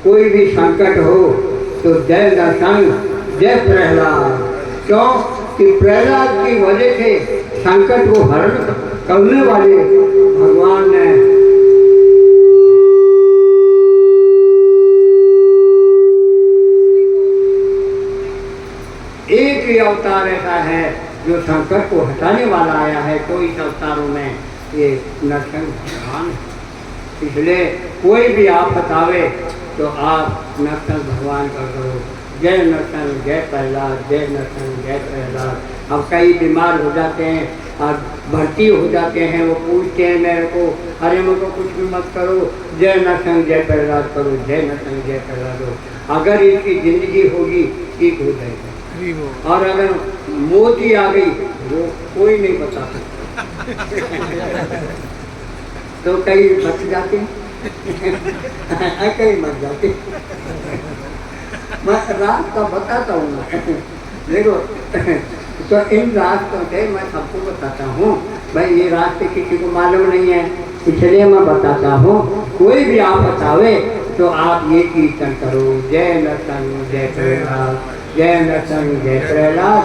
कोई भी संकट हो तो जय नरसंग जय प्रहलाद। क्यों कि प्रहलाद की वजह से संकट को हरण करने वाले भगवान ने एक ही अवतार ऐसा है जो संकट को हटाने वाला आया है। तो इस अवतारों में ये नरसिंह भगवान है। इसलिए कोई भी आफत आवे तो आप नरसिंह भगवान का करो, जय नरसिंह जय प्रहलाद, जय नरसिंह जय प्रहलाद। अब कई बीमार हो जाते हैं और भर्ती हो जाते हैं, वो पूछते हैं मेरे को, अरे मेरे को कुछ भी मत करो, जय नरसिंह जय प्रहलाद करो, जय नरसिंह जय प्रहलाद हो। अगर इसकी जिंदगी होगी ठीक हो जाएगी। और अगर मोदी आ गई वो कोई नहीं बता सकता तो कई बच जाते कई मर जाते। मैं रास्ता बताता हूँ देखो, तो इन रास्तों से मैं सबको बताता हूँ भाई, ये रास्ते किसी को मालूम नहीं है, इसलिए मैं बताता हूँ। कोई भी आफत आवे तो आप ये कीर्तन करो, जय नरसिंह जय प्रहलाद, जय नरसिंह जय प्रहलाद,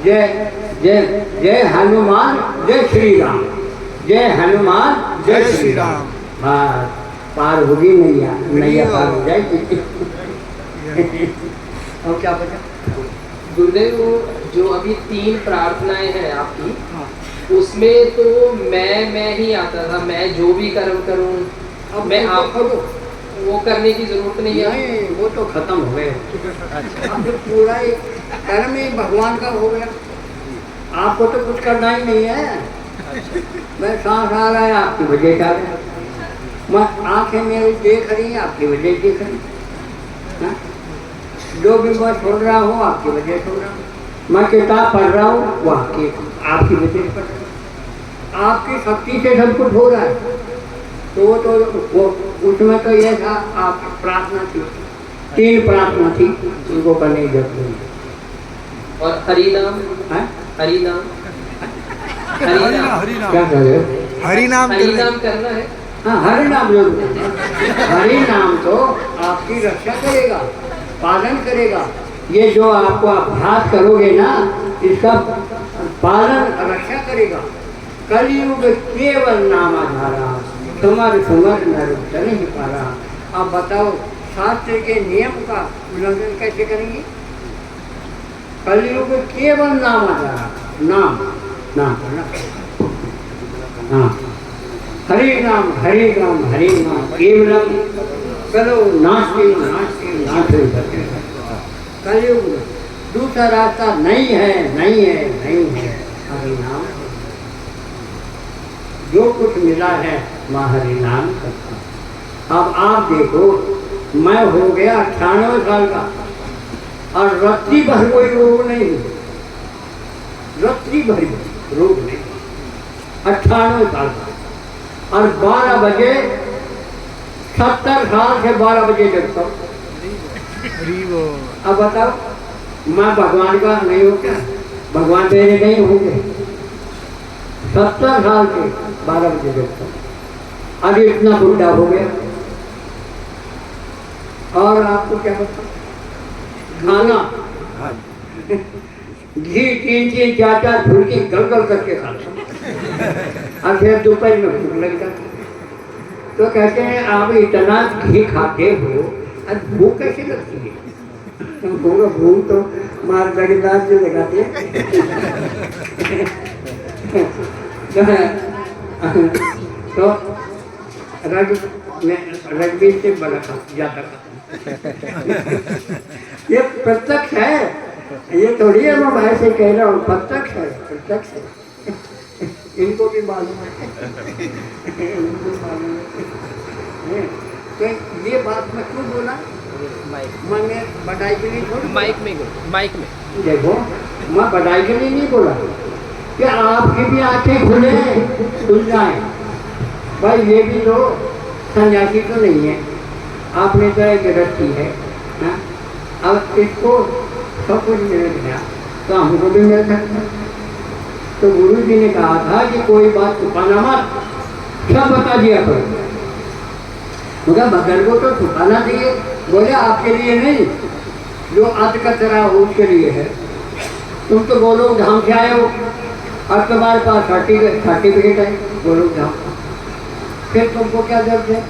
जय जय जय हनुमान जय श्री राम, जय हनुमान जय श्री राम। बस पार होगी नैया, नैया पार हो जाएगी। और क्या बचा गुरुदेव? जो अभी 3 प्रार्थनाएं हैं आपकी, उसमें तो मैं ही आता था, मैं जो भी कर्म करूं, अब मैं आपको वो करने की जरूरत नहीं है। नहीं, वो तो खत्म हो गए। अब जो पूरा कर्म ही भगवान का हो गया, आपको तो कुछ करना ही नहीं है। मैं सांस आ रहा है आपकी वजह से आ रहा है, मैं आंखें मेरी देख रही है आपकी वजह से देख रही है, जो भी मैं सुन रहा हूँ आपकी वजह से सुन रहा हूँ, मैं किताब पढ़ रहा हूँ वो आपकी वजह से पढ़ रहा हूँ। आपकी शक्ति से सब कुछ हो रहा है। तो वो उसमें तो ये था, आप प्रार्थना थी, 3 प्रार्थना थी, उनको करने की जरूरत नहीं। और हरि नाम है, हरि नाम, क्या कर रहे हो? हरि नाम करना है। हाँ, हरि नाम जरूर। हरि नाम तो आपकी रक्षा करेगा, पालन करेगा। ये जो आपको अभ्यास करोगे ना, इसका पालन रक्षा करेगा। कलयुग केवल नाम आधारा, तुम्हारे समर नर नहीं पा रहा। अब बताओ, शास्त्र के नियम का उल्लंघन कैसे करेंगे? कलयुग केवल नाम आधारा, नाम नाम हाँ, हरि नाम हरि नाम हरि नाम केवलम करो नास्ति नास्ति नास्ति। कलयुग में दूसरा रास्ता नहीं है, नहीं है, नहीं है, हरि नाम। जो कुछ मिला है वह हरि नाम करता। अब आप देखो, मैं हो गया 98 साल का और रत्ती भर कोई रोग नहीं, रत्ती भर रोग नहीं, 98 साल का। और 12 बजे 70 साल से 12 बजे जगता हूँ। अब बताओ, मैं भगवान का नहीं हूँ क्या? भगवान मेरे नहीं होंगे। 70 साल के 12 बजे जगता हूँ, अभी इतना बुढ़ा हो गया। और आपको क्या पता, खाना घी 3-3 4-4 फुल्की गल करके खाता, और फिर दोपहर में भूख लग जाती। तो कहते हैं आप इतना घी खाते हो, अब भूख कैसे लगती है? भूख तो मार लगदार से लगाते तो रघुवीर से बड़ा ज्यादा ये प्रत्यक्ष है, ये थोड़ी है मैं ऐसे कह रहा हूँ, प्रत्यक्ष है, प्रत्यक्ष है। इनको भी मालूम है, इनको मालूम है। तो ये बात मैं क्यों बोला? मैं बढ़ाई के लिए थोड़ी, माइक में देखो, मैं बढ़ाई के लिए नहीं बोला कि आपकी भी आंखें खुले खुल जाए। भाई ये भी तो सन्यासी तो नहीं है, आपने तो एक गृहस्थी है, हाँ? अब इसको सब कुछ मिल गया तो हमको भी मिल सकता। तो गुरु जी ने कहा था कि कोई बात छुपाना मत, सब बता दिया करो। बोला भगल को तो छुपाना चाहिए। बोले आपके लिए नहीं, जो अध कचरा हो उसके लिए है। तुम तो गोलोक धाम से आए हो और तुम्हारे पास सर्टिफिकेट है गोलोक धाम, फिर तुमको क्या जरूरत है?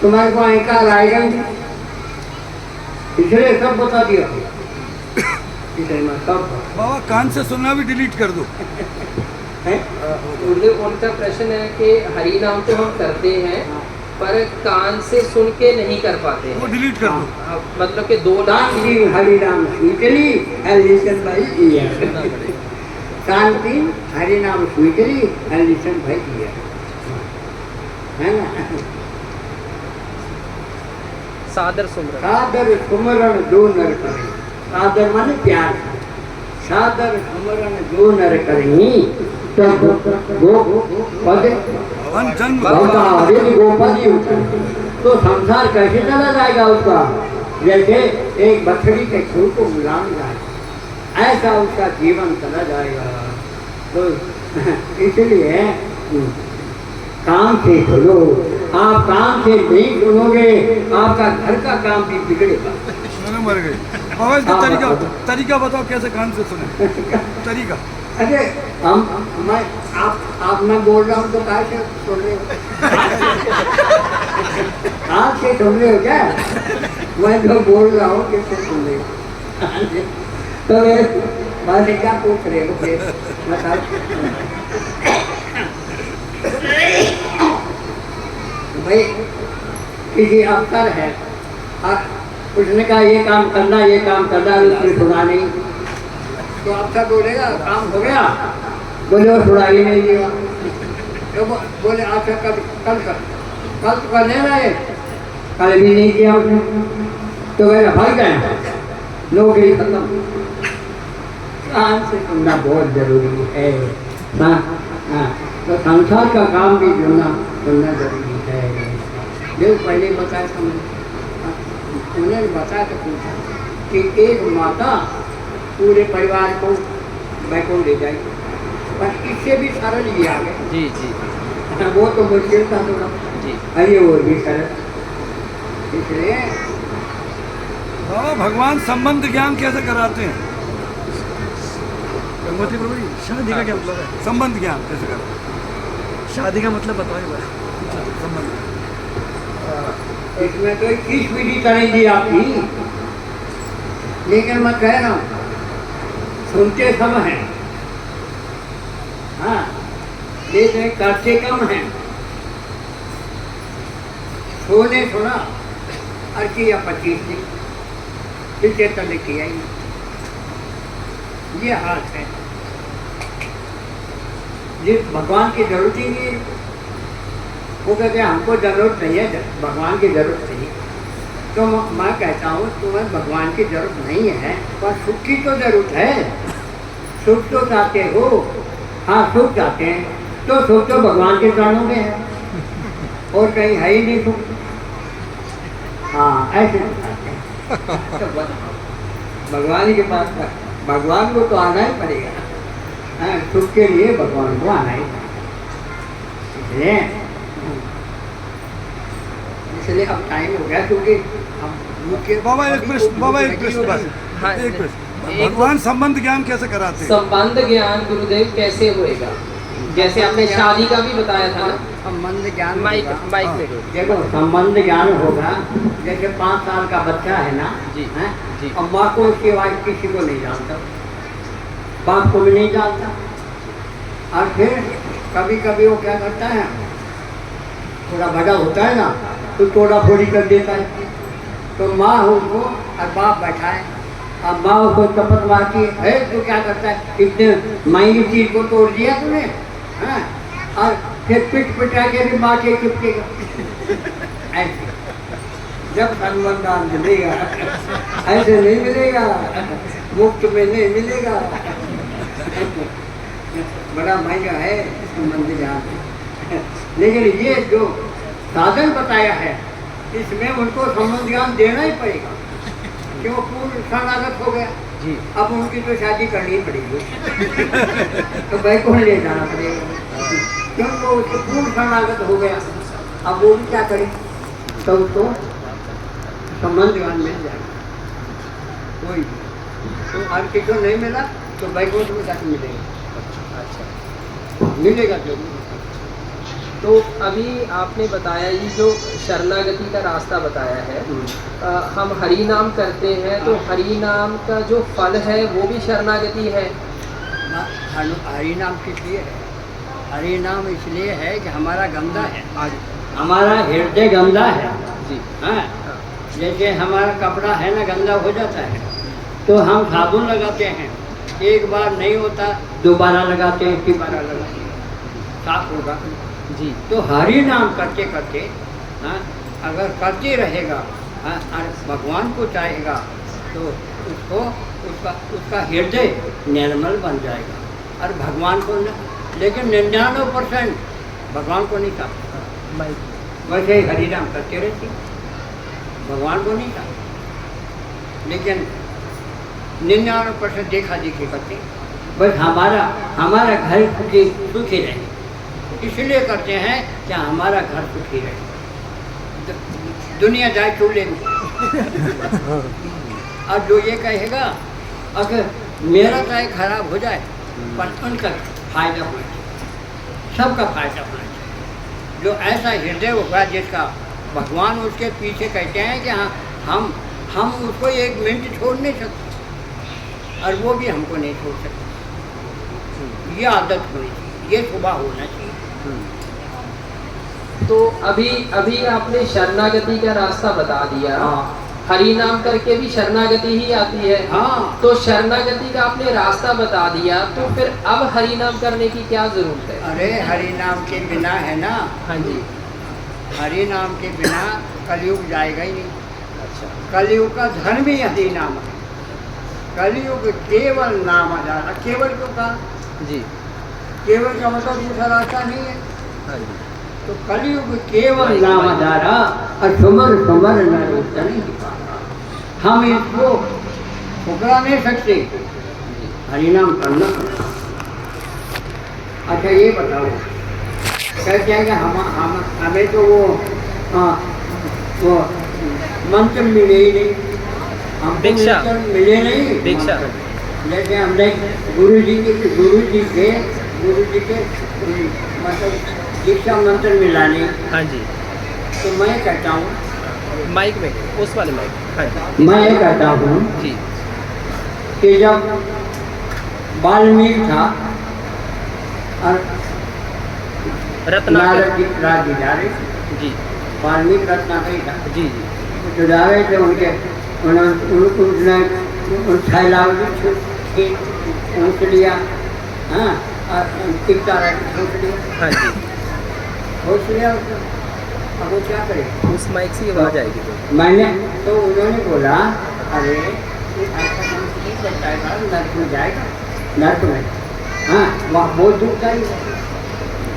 तुम्हारे को अहंकार आएगा ही नहीं, इसलिए सब बता दिया। इसलिए मैं सब बाबा कान से सुनना भी डिलीट कर दो। गुरुदेव उनका प्रश्न है कि हरि नाम तो हम करते हैं पर कान से सुन के नहीं कर पाते वो हैं। डिलीट कर दो। मतलब कि 2 लाख हरिनाम स्वीकरी and listen by ear। शांति हरिनाम स्वीकरी and listen by ear, है ना? सादर सुमरन। सादर सुमरण दो नर करें, सादर माने प्यार, सादर सुमरण दो नर करें तब गो पद वन जन्म भवता यदि गोपद ही होता है, तो संसार कैसे चला जाएगा उसका? जैसे एक बछड़ी के खून को गुलाम जाए, ऐसा उसका जीवन चला जाएगा। तो इसलिए काम से सुनो, आप काम से नहीं सुनोगे आपका घर का काम भी बिगड़ेगा। मैंने मर गए। बाबा इसका तरीका बताओ कैसे कान से सुने, तरीका। अरे मैं आप मैं बोल रहा हूँ तो कहाँ से सुन रहे हो? कहाँ से सुन रहे हो क्या? मैं जो बोल रहा हूँ कैसे सुन रहे हो? तो मैं क्या पूछ रहे हो फिर बताओ। भाई किसी अफसर है और उसने कहा ये काम करना उसने सुना नहीं, तो अफसर बोलेगा काम हो गया, बोले वो सुना ही नहीं दिया। तो बोले अच्छा कल तो करने रहे, कल भी नहीं किया उसने, तो मेरा भाई गए, नौकरी खत्म। कान से सुनना बहुत जरूरी है। हाँ हाँ, तो संसार का काम भी सुनना जरूरी है। जो पहले बताया था उन्होंने बताया तो पूछा कि एक माता पूरे परिवार को बैकुंठ ले जाएगी, पर इससे भी सरल ये आ गए। जी जी वो तो मुश्किल था थोड़ा जी। अरे वो भी सरल, इसलिए बाबा भगवान संबंध ज्ञान कैसे कराते हैं? गंगोत्री प्रभु जी, शादी का क्या मतलब है? संबंध ज्ञान कैसे कराते हैं? शादी का मतलब बताओ। संबंध इसमें तो 21 विधि करेंगी आपकी, लेकिन मैं कह रहा हूँ सुनते सब हैं, हाँ, लेकिन करते कम हैं। सोने सुना और किया 25 दिन, फिर चेतन किया ही नहीं। ये हाथ है, जिस भगवान की जरूरत ही नहीं है, वो कहते हैं हमको जरूरत नहीं है, भगवान की जरूरत नहीं। तो मैं कहता हूँ तुम्हें भगवान की जरूरत नहीं है, पर सुख की तो जरूरत है। सुख तो चाहते हो, हाँ सुख चाहते हैं, तो सुख तो भगवान के चरणों में है और कहीं है ही नहीं सुख। हाँ ऐसे चाहते हैं तो भगवान के पास, भगवान को तो आना ही पड़ेगा। हाँ, सुख के लिए भगवान को आना ही पड़ेगा। इसलिए अब टाइम हो गया, क्योंकि बाबा एक प्रश्न बस। हाँ, एक प्रश्न, भगवान संबंध ज्ञान कैसे कराते हैं? संबंध ज्ञान गुरुदेव कैसे होएगा? जैसे आपने शादी का भी बताया था ना। संबंध ज्ञान माइक होगा। माइक में दो। देखो संबंध ज्ञान होगा, जैसे 5 साल का बच्चा है ना, जी, है? जी। और माँ को उसके बाद किसी को नहीं जानता, बाप को भी नहीं जानता, और फिर कभी कभी वो क्या करता है, थोड़ा बड़ा होता है ना तो तोड़ा फोड़ी कर देता है। तो माँ हो उसको और बाप बैठा है, अब माँ उसको चपत मारती है, तो क्या करता है, इतने महंगी चीज को तोड़ दिया तूने, हाँ? और फिर पिट पिटा के भी माँ के चिपकेगा। ऐसे जब संबंध मिलेगा, ऐसे नहीं मिलेगा, मुफ्त में नहीं मिलेगा। बड़ा महंगा है संबंध ज्ञान, लेकिन ये जो साधन बताया है इसमें उनको संबंध ज्ञान देना ही पड़ेगा, क्यों पूर्ण शरणागत हो गया जी। अब उनकी तो शादी करनी ही पड़ेगी। तो भाई कौन ले जाना पड़ेगा, क्योंकि वो उसको पूर्ण शरणागत हो गया, अब वो भी क्या करे। तो उसको संबंधवान मिल जाएगा। कोई तो और किसी को नहीं मिला तो बैकुंठ में जाकर मिलेगा। अच्छा, मिलेगा जरूर। तो अभी आपने बताया ये जो शरणागति का रास्ता बताया है, हम हरि नाम करते हैं तो हरि नाम का जो फल है वो भी शरणागति है। हरि नाम किस लिए है? हरि नाम इसलिए है कि हमारा गंदा है, हमारा हृदय गंदा है जी। हाँ, जैसे हमारा कपड़ा है ना गंदा हो जाता है तो हम साबुन लगाते हैं, एक बार नहीं होता दोबारा लगाते हैं, तिबारा लगाते हैं, साफ होगा जी। तो हरि नाम करते करते हाँ, अगर करते रहेगा हाँ, और भगवान को चाहेगा तो उसको उसका हृदय निर्मल बन जाएगा और भगवान को लेकिन 99% भगवान को नहीं चाहता, वैसे ही हरि नाम करते रहते भगवान को नहीं चाहते, लेकिन 99% देखा देखी करते, बस हमारा घर सुखी रहे इसलिए करते हैं कि हमारा घर सुखी रहे, दुनिया जाए चूल्हे में। और जो ये कहेगा अगर मेरा चाहे खराब हो जाए पर उनका फायदा होना चाहिए, सबका फायदा होना चाहिए। जो ऐसा हृदय होगा जिसका भगवान उसके पीछे कहते हैं कि हाँ हम उसको एक मिनट छोड़ नहीं सकते और वो भी हमको नहीं छोड़ सकते। ये आदत होनी चाहिए, ये स्वभाव होना चाहिए। तो अभी आपने शरणागति का रास्ता बता दिया। हाँ। हरि नाम करके भी शरणागति ही आती है। हाँ। तो शरणागति का आपने रास्ता बता दिया, तो फिर अब हरि नाम करने की क्या जरूरत है? अरे हरि नाम के बिना है ना, हाँ जी। हरि नाम के बिना कलयुग जाएगा ही नहीं। अच्छा। कलयुग का धर्म ही हरि नाम है। कलयुग केवल नाम आधार, केवल क्यों कहा? जी। केवल का मतलब दूसरा रास्ता नहीं है। हाँ जी। तो कलयुग केवल नाम आधारा और सुमर सुमर नहीं पाता। हम इसको ठुकरा नहीं सकते, हरिनाम करना। अच्छा ये बताओ, कहते हैं कि हमें तो वो मंत्र मिले ही नहीं, हमको दीक्षा मंत्र मिले नहीं। दीक्षा जैसे हमने गुरु जी के मतलब दीक्षा मंत्र मिला नहीं। हाँ जी। तो मैं कहता हूँ, माइक में, उस वाले माइक। हाँ जी। मैं ये कहता हूँ जी। कि जब वाल्मीकि था और रत्नाकर नारद जी राज जा रहे जी। वाल्मीकि रत्नाकर था, जी जी। तो जा रहे थे उनके पूछ लिया हाँ, और टिकता पूछ लिया। हाँ जी। पूछ लिया उसको, अब वो क्या करे? उस माइक से आवाज आएगी तो। मैंने तो उन्होंने बोला अरे ऐसा काम नहीं करता है, नर्क में जाएगा, नर्क में हाँ वहाँ बहुत दुख जाएगा।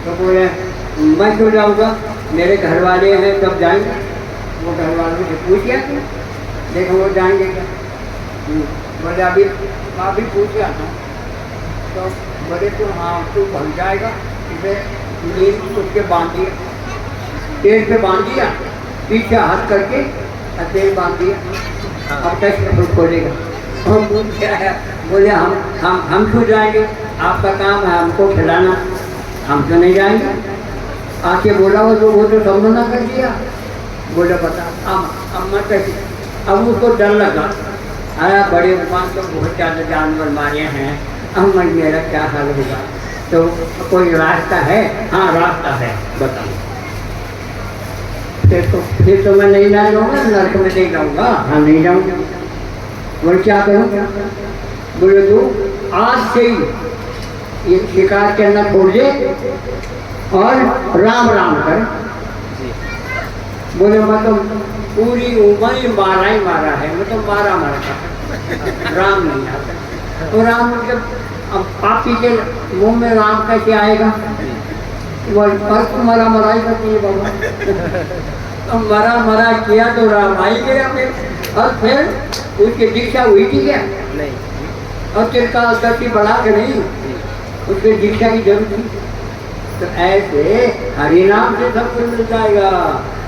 तो बोले मैं क्यों जाऊँगा, मेरे घर वाले हैं सब जाएंगे। वो घर वालों से पूछ लिया कि देखो वो जाएंगे क्या? बोले अभी पूछ लिया था। तो बोले तो हाँ तू भग जाएगा, इसे नींद उसके बांध दिया, पेड़ पे बांध दिया, पीछे हाथ करके और पेड़ बांध दिया। अब कैसे खोलेगा? हम पूछ क्या है? बोले हम क्यों जाएंगे, आपका काम है हमको खिलाना, हम तो नहीं जाएंगे। आके बोला वो तो सब मना कर दिया। बोले बता अब मैं कैसे? अब उसको डर लगा, अरे बड़े भगवान तो बहुत ज़्यादा जानवर मारे हैं, अब मैं मेरा क्या हाल होगा? तो कोई रास्ता है? हाँ रास्ता है, बताओ। फिर तो मैं नहीं जाऊँगा, नर्क में नहीं जाऊँगा। हाँ नहीं जाऊँगा। बोले क्या करूँ? बोले तो आज से ही ये शिकार करना छोड़ दे और राम राम कर। बोले मतलब पूरी उम्र ही मारा है, मतलब मारा था, राम नहीं आता। तो राम मतलब अब पापी के मुंह में राम कैसे आएगा? वो मरा ही करती है बाबा। तो मरा किया तो राम आ ही गया फिर। और फिर उसकी दीक्षा हुई थी क्या? नहीं। और तेरे का गति बढ़ा के नहीं, उसकी दीक्षा की जरूरत थी। तो ऐसे हरिनाम से सब कुछ मिल जाएगा।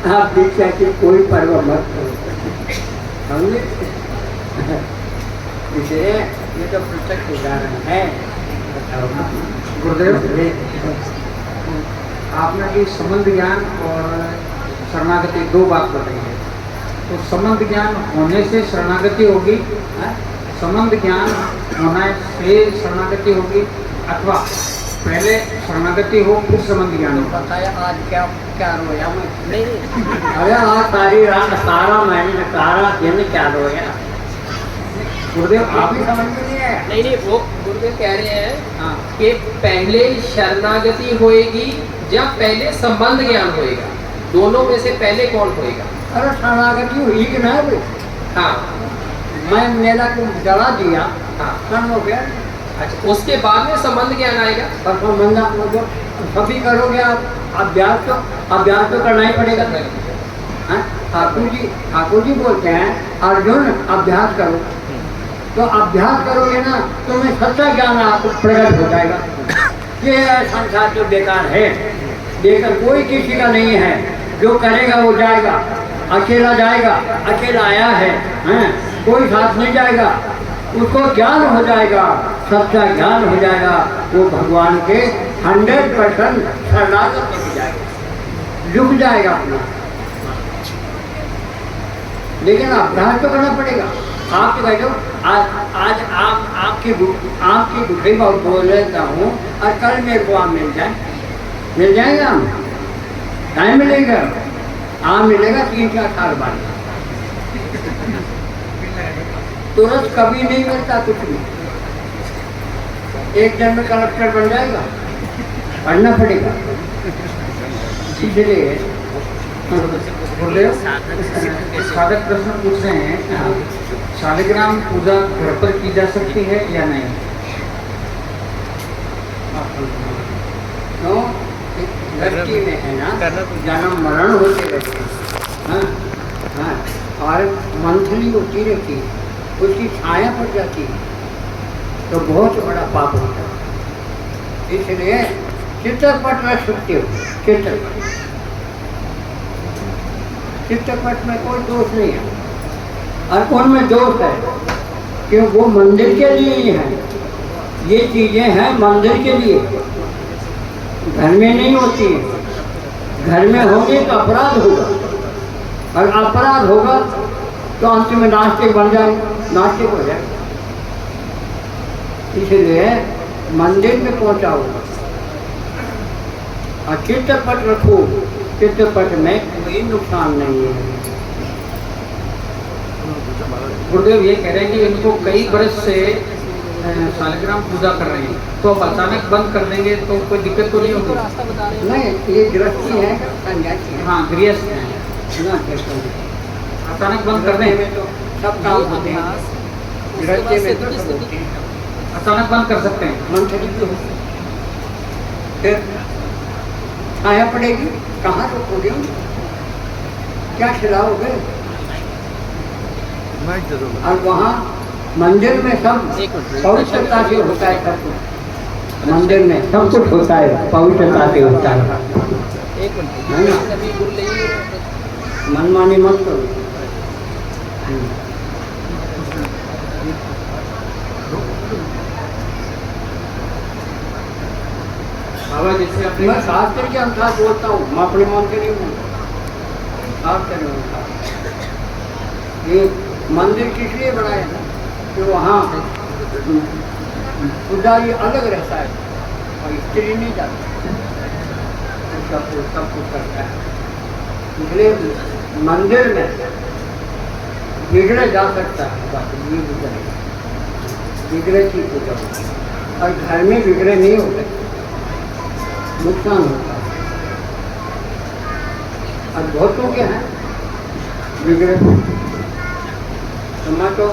आप दीक्षा की कोई परवाह मत करो, समझे? इसलिए ये तो प्रत्यक्ष उदाहरण है। गुरुदेव, आपने अभी संबंध ज्ञान और शरणागति दो बात बताई है, तो संबंध ज्ञान होने से शरणागति होगी, संबंध ज्ञान होने से शरणागति होगी, अथवा पहले शरणागति हो फिर संबंध ज्ञान हो? बताया आज क्या क्या रोया मैं? नहीं, अरे आज सारी रात सारा महीने सारा दिन क्या रोया? गुरुदेव, आप ही समझ में नहीं आया? नहीं, वो गुरुदेव कह रहे हैं हाँ, कि पहले शरणागति होएगी या पहले संबंध ज्ञान होएगा, दोनों में से पहले कौन होएगा? अरे शरणागति हुई कि नहीं हुई? हाँ मैं मेरा को जला दिया, हाँ, क्षण हो गया। अच्छा, उसके बाद में संबंध ज्ञान आएगा। और संबंध आप लोग सभी करोगे, आप अभ्यास तो करना ही पड़ेगा। हाँ? ठाकुर जी बोलते हैं अर्जुन अभ्यास करो, तो अभ्यास करोगे ना तो मैं सच्चा ज्ञान आपको प्रकट हो जाएगा। ये संसार तो बेकार है, बेकार कोई किसी का नहीं है, जो करेगा वो जाएगा, अकेला जाएगा, अकेला आया है, हैं? कोई साथ नहीं जाएगा, उसको ज्ञान हो जाएगा, सच्चा ज्ञान हो जाएगा, वो भगवान के 100% शरणागत हो जाएगा, झुक जाएगा अपना। लेकिन अभ्यास तो करना पड़ेगा। आप तो बैठो, आज आपकी दुखी बहुत बोल लेता हूँ और कल मेरे को आम मिल जाएगा, आम टाइम मिलेगा, आम मिलेगा 3-4 साल बाद, तुरंत कभी नहीं मिलता कुछ भी। एक दिन में कलेक्टर बन जाएगा, पढ़ना पड़ेगा। इसलिए गुरुदेव, साधक प्रश्न पूछ रहे हैं, शालिग्राम पूजा घर पर की जा सकती है या नहीं? तो दृष्टि में है ना, जन्म मरण होते रहते हैं, हाँ हाँ, और मंथली होती रहती है, उसकी छाया पड़ जाती है, तो बहुत बड़ा पाप होता है। इसलिए चित्रपट रख सकते हो, चित्रपट में कोई दोष नहीं है, और उनमें दोष है कि वो मंदिर के लिए ही है, ये चीज़ें हैं मंदिर के लिए, घर में नहीं होती है। घर में होगी तो अपराध होगा, और अपराध होगा तो अंत में नास्तिक बन जाए, नास्तिक हो जाए। इसलिए मंदिर में पहुंचाओ और चित्रपट रखो, चित्रपट में कोई नुकसान नहीं है। गुरुदेव ये कह रहे हैं कि इनको कई वर्ष से शालिग्राम पूजा कर रहे हैं, तो अब अचानक बंद कर देंगे तो कोई दिक्कत तो नहीं होगी? नहीं, ये गृहस्थी है, सन्यासी है। हाँ, गृहस्थ हैं, ना कैसे अचानक बंद कर दें में तो सब काम होते हैं, गृहस्थी में तो सब होते हैं, अचानक बंद कर सकते हैं। मंथली भी होते हैं। फिर छाया पड़ेगी, कहाँ रोकोगे, क्या खिलाओगे? और वहाँ मंदिर में सब पवित्रता से होता है, सब कुछ मंदिर में सब कुछ होता है, पवित्रता से होता है, है ना? मनमानी मत करो। बाबा जैसे अपने मैं शास्त्र के अनुसार बोलता हूँ, मैं अपने मन के नहीं बोलता, शास्त्र के अनुसार। ये मंदिर किस लिए बनाया था कि वहाँ पुजारी अलग रहता है और स्त्री नहीं जाती, सब कुछ करता है। इसलिए मंदिर में बिगड़े जा सकता है, बात ये बिगड़े की पूजा होती है, और घर में बिगड़े नहीं होते, नुकसान होता है। और बहुतों के हैं बिगड़े, तो मैं तो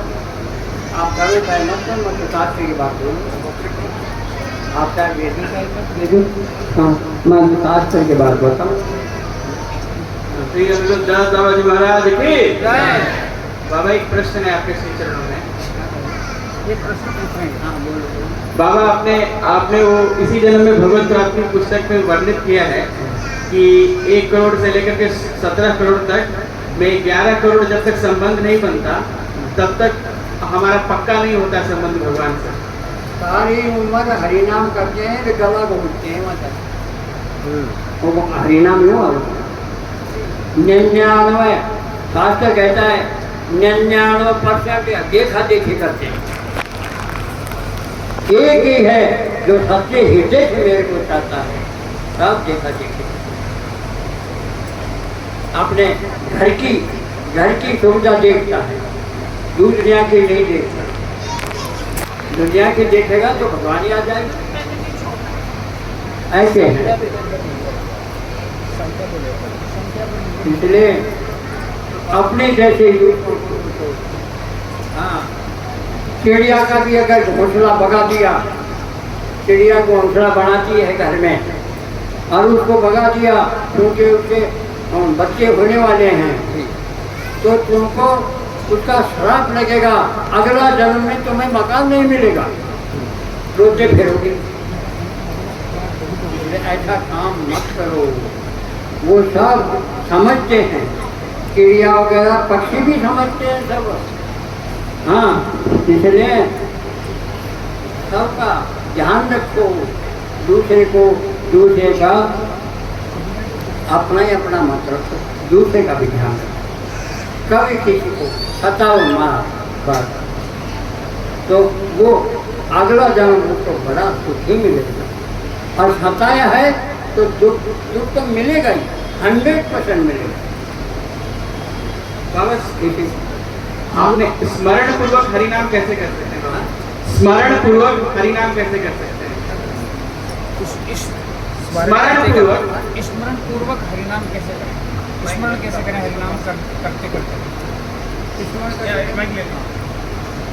आप करो चाहे मत करो, मैं तो शास्त्र की बात करूँ, आप चाहे वेदी, हाँ मैं शास्त्र की बात बताऊँ। श्री अनुरुद्धास बाबा जी महाराज की जय। बाबा एक प्रश्न है आपके श्री चरणों में। ये प्रश्न पूछ रहे हैं, हाँ बोलो। बाबा आपने वो इसी जन्म में भगवत प्राप्ति पुस्तक में वर्णित किया है कि 1 करोड़ से लेकर के 17 करोड़ तक में 11 करोड़ जब तक संबंध नहीं बनता तब तक हमारा पक्का नहीं होता संबंध भगवान से। सारी उम्र हरिनाम करते हैं तो गला घूमते हैं मतलब वो हरिनाम क्यों आ 99 शास्त्र कहता है 99% देखा देखी करते हैं। एक ही है जो सच्चे हृदय से मेरे को चाहता है, सब देखा देखी अपने घर की सुविधा देखता है, दुनिया की नहीं देखता। दुनिया की देखेगा तो भगवान ही आ जाएगा। ऐसे है, इसलिए अपने जैसे हाँ चिड़िया का भी अगर घोंसला भगा दिया, चिड़िया को घोंसला बनाती है घर में और उसको भगा दिया क्योंकि उसके बच्चे होने वाले हैं, तो तुमको उसका श्राप लगेगा, अगला जन्म में तुम्हें मकान नहीं मिलेगा, रोते फिरोगे। ऐसा काम मत करो। वो सब समझते हैं, चिड़िया वगैरह पक्षी भी समझते हैं सब। हाँ, इसलिए सबका ध्यान रखो, दूसरे का अपना ही अपना मत रखो, दूसरे का भी ध्यान रखो। कभी किसी को सताओ मत, तो वो अगला जन्म उसको बड़ा सुखी मिलेगा। और सताया है तो दुख तो मिलेगा ही, 100% मिलेगा। आपने स्मरण पूर्वक हरिनाम कैसे कर सकते हैं? स्मरण पूर्वक हरिनाम कैसे कर सकते हैं? स्मरण पूर्वक हरिनाम कैसे करें? स्मरण कैसे करें हरिनाम करते स्मरण क्या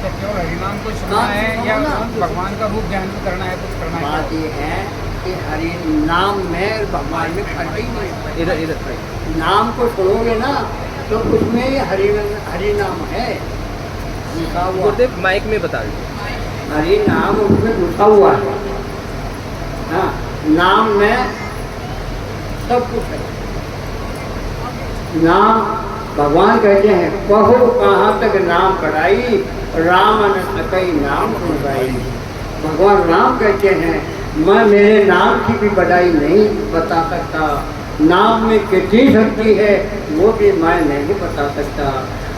केवल हरिनाम को सुनना है या भगवान का रूप ध्यान करना है, कुछ करना है? बात ये है कि हरि नाम में भगवान में फर्क ही नहीं। इधर नाम को सुनोगे ना तो उसमें हरि नाम है लिखा हुआ। गुरुदेव माइक में बता दीजिए। हरि नाम उसमें घुसा हुआ है। हाँ, नाम में सब कुछ है। नाम भगवान कहते हैं, कहो कहाँ तक नाम पढ़ाई, राम न सकई नाम सुनवाई। भगवान राम कहते हैं, मैं मेरे नाम की भी बढ़ाई नहीं बता सकता, नाम में कितनी शक्ति है वो भी मैं नहीं बता सकता।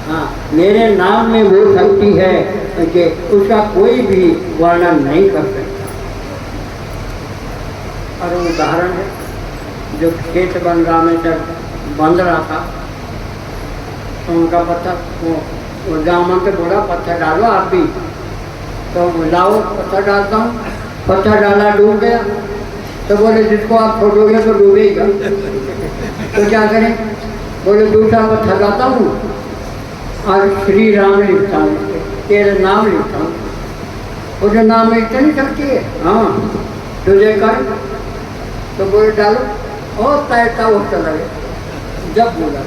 हाँ, मेरे नाम में वो शक्ति है कि उसका कोई भी वर्णन नहीं कर सकता। और उदाहरण है, जो खेत बनगा में जब बंद रहा था तो उनका पत्थर वो दामन पे बोला पत्थर डालो आप भी, तो लाओ पत्थर डालता हूँ। पत्थर डाला, डूब गया। तो बोले जिसको आप छोड़ोगे तो डूबेगा, तो क्या करें? बोले दूसरा पत्थर लाता हूँ और श्री राम लिखता हूँ, तेरा नाम लिखता हूँ। वो जो नाम में इतनी शक्ति है, हाँ तुझे कर। तो बोले डालो, और तैरता वो चला गया। जब बोला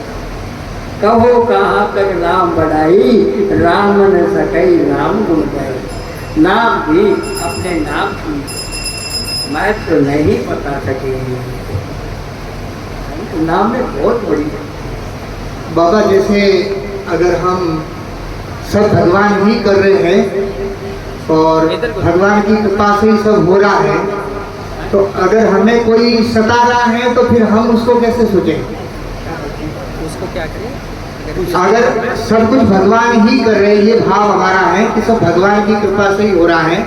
कहो कहाँ तक नाम बढ़ाई, राम न सकई नाम गुण गाई। नाम भी अपने नाम की महत्व तो नहीं बता सके। नाम में बहुत बड़ी है बाबा। जैसे अगर हम सब भगवान ही कर रहे हैं और भगवान की कृपा से ही सब हो रहा है, तो अगर हमें कोई सता रहा है तो फिर हम उसको कैसे सोचें? उसको क्या करें? अगर सब कुछ भगवान ही कर रहे हैं, ये भाव हमारा है कि सब भगवान की कृपा से ही हो रहा है,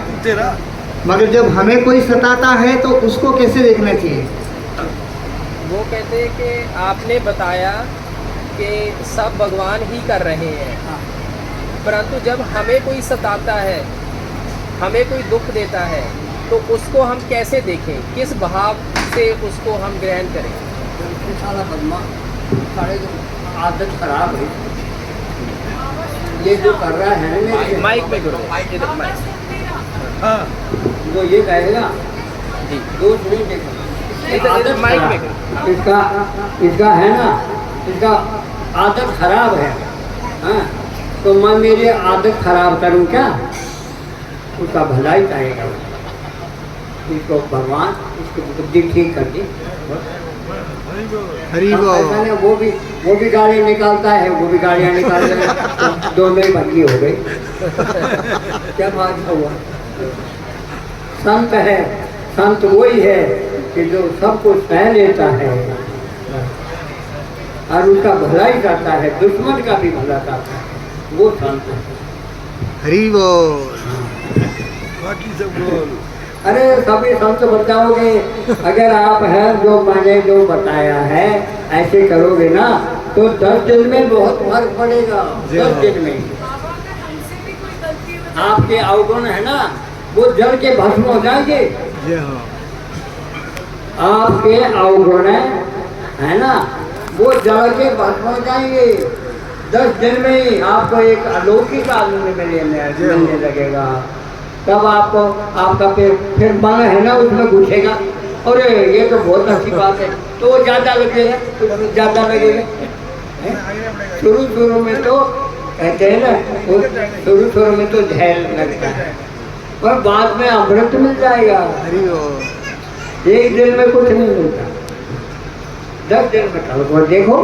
मगर जब हमें कोई सताता है तो उसको कैसे देखना चाहिए? वो कहते हैं कि आपने बताया कि सब भगवान ही कर रहे हैं, परंतु जब हमें कोई सताता है, हमें कोई दुख देता है, तो उसको हम कैसे देखें? किस भाव से उसको हम ग्रहण करें? सारा बदमा सारे जो आदत खराब है, ये जो कर रहा है मेरे माइक में करो, इधर माइक। हाँ, वो ये कहेगा जी, दोष नहीं देखेगा, इधर माइक में करो। इसका है ना, इसका आदत खराब है। हाँ, तो मैं मेरी आदत खराब करूं क्या? उसका भलाई चाहेगा। इसको भगवान इसकी बुद्धि ठीक कर दी। हरी हम बोल। ऐसा नहीं, वो भी गाड़ी निकालता है, वो भी गाड़ियाँ निकाल रहे हैं, तो दोनों ही भटकी हो गई। क्या बात हुआ? संत है, संत वही है कि जो सबको सह लेता है और उसका भलाई करता है, दुश्मन का भी भला करता है, वो संत है। हरी बोल। बाकी सब बोल। अरे सभी संत बताओगे, अगर आप हैं जो मैंने जो बताया है ऐसे करोगे ना तो 10 दिन में बहुत फर्क पड़ेगा। 10 दिन में आपके अवगुण है ना वो जल के भस्म हो जाएंगे। जय हो। आपके अवगुण है ना वो जल के भस्म हो जाएंगे। 10 दिन में ही आपको एक अलौकिक आनंद मिलने लगेगा। तब आपको आपका फिर मन है ना उसमें घुसेगा, अरे ये तो बहुत अच्छी बात है, तो वो ज़्यादा लगेगा, तो ज़्यादा लगेगा। शुरू में तो कहते हैं ना, वो शुरू में तो झेल लगता है पर बाद में अमृत मिल जाएगा। हरी बोल। एक दिन में कुछ नहीं मिलता, 10 दिन में कल को देखो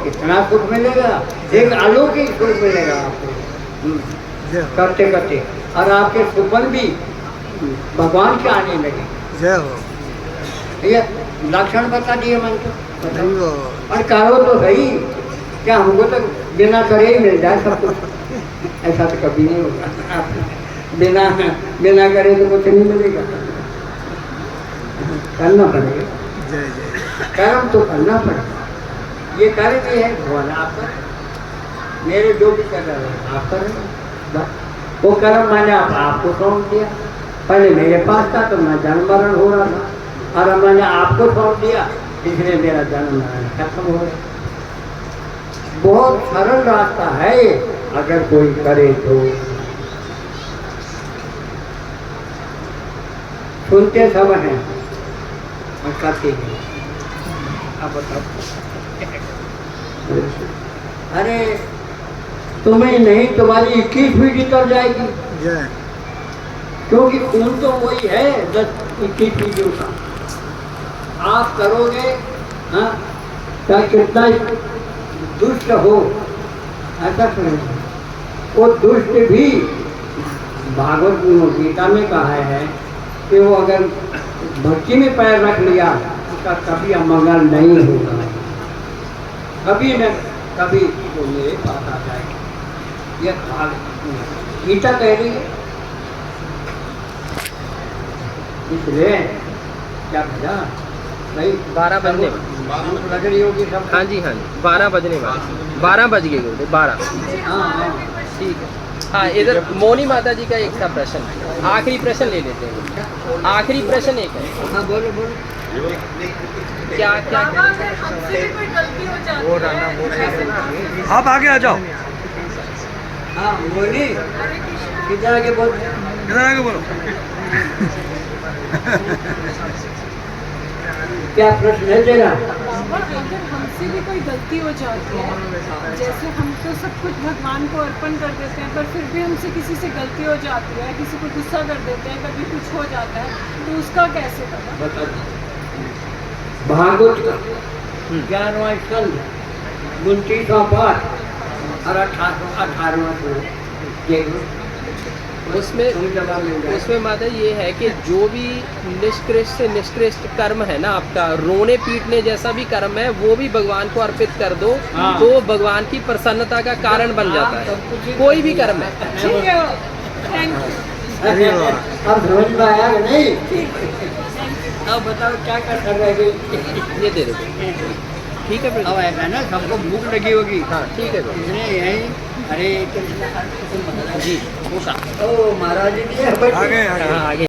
कितना सुख मिलेगा, एक अलौकिक सुख मिलेगा आपको जय हो। करते करते, और आपके सुपन भी भगवान के आने लगे। जय हो। ठीक है, लक्षण बता दिए मन को, हरी बोल। और करो तो सही, क्या हमको तो बिना करे ही मिल जाए सब कुछ? ऐसा तो कभी नहीं होगा। बिना करे तो कुछ नहीं मिलेगा, करना पड़ेगा। जय जय। कर्म तो करना पड़ेगा। ये कार्य भी है भगवान आपका, मेरे जो भी कर रहे हैं आप कर रहे हैं, वो कर्म मैंने आपको सौंप दिया। पहले मेरे पास था तो मैं जन्म मरण हो रहा था, और अब मैंने आपको सौंप दिया इसलिए मेरा जन्म मरण खत्म हो गया। बहुत सरल रास्ता है ये, अगर कोई करे तो। सुनते सब हैं और करते नहीं। अब बताओ, अरे तुम्हें नहीं, तुम्हारी 21 पीढ़ी कर जाएगी, जय। क्योंकि खून तो वही है 10-21 पीढ़ियों का। आप करोगे हाँ, चाहे कितना दुष्ट हो, ऐसा समझो। वो दुष्ट भी भागवत गीता में कहा है कि वो अगर भक्ति में पैर रख लिया उसका कभी अमंगल नहीं होगा, कभी न कभी वो मेरे पास आ जाएगा। ये गीता कह रही है। इसलिए क्या भैया भाई 12 बजने भूख लग रही होगी सब। हाँ जी 12 बजने वाले, 12 बज गए होते 12। हाँ हाँ ठीक है। हाँ, इधर मोनी माता जी का एक था प्रश्न, आखिरी प्रश्न ले लेते हैं। आखिरी प्रश्न एक है, हाँ बोलो बोलो। क्या क्या हमसे भी कोई गलती हो जाती है, आप आगे आ जाओ। हाँ बोली किधर आगे बोल। इधर आगे बोलो। क्या प्रश्न है तेरा? अगर हमसे भी कोई गलती हो जाती है, जैसे हम तो सब कुछ भगवान को अर्पण कर देते हैं, पर फिर भी हमसे किसी से गलती हो जाती है, किसी को गुस्सा कर देते हैं, कभी कुछ हो जाता है, तो उसका कैसे करना? बता। भागवत का 11वां स्कंद 29वां पाठ और 18वां श्लोक, उसमें माता ये है कि जो भी निष्कृष्ट से निष्कृष्ट कर्म है ना आपका, रोने पीटने जैसा भी कर्म है, वो भी भगवान को अर्पित कर दो, हाँ। तो भगवान की प्रसन्नता का कारण बन जाता है। कोई भी कर्म है। ठीक है, थैंक यू। अब समझ में आया कि नहीं? अब बताओ क्या कर रहे? ये दे दो। ठीक है फिर। अब ऐसा ना सबको भूख लगी होगी। हाँ ठीक है फिर। इसलिए यही अरे जी ओ महाराज जी आगे आगे। हाँ आगे।